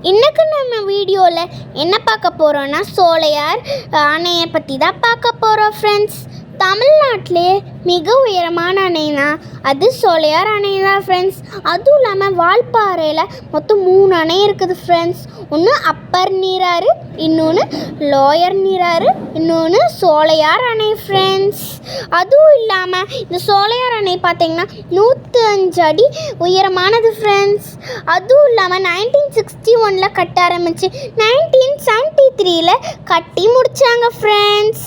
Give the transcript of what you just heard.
இன்றைக்கு நம்ம வீடியோவில் என்ன பார்க்க போகிறோன்னா சோலையார் அணையை பற்றி தான் பார்க்க போகிறோம் ஃப்ரெண்ட்ஸ். தமிழ்நாட்டிலே மிக உயரமான அணைனா அது சோலையார் அணை தான் ஃப்ரெண்ட்ஸ். அதுவும் இல்லாமல் வால்பாறையில் மொத்தம் 3 அணை இருக்குது ஃப்ரெண்ட்ஸ். ஒன்று அப்பர் நீராறு, இன்னொன்று லோயர் நீராறு, இன்னொன்று சோலையார் அணை ஃப்ரெண்ட்ஸ். அதுவும் இல்லாமல் இந்த சோலையார் அணை பார்த்திங்கன்னா 105 அடி உயரமானது ஃப்ரெண்ட்ஸ். அதுவும் இல்லாமல் 1961 கட்ட ஆரம்பித்து 1973 கட்டி முடித்தாங்க ஃப்ரெண்ட்ஸ்.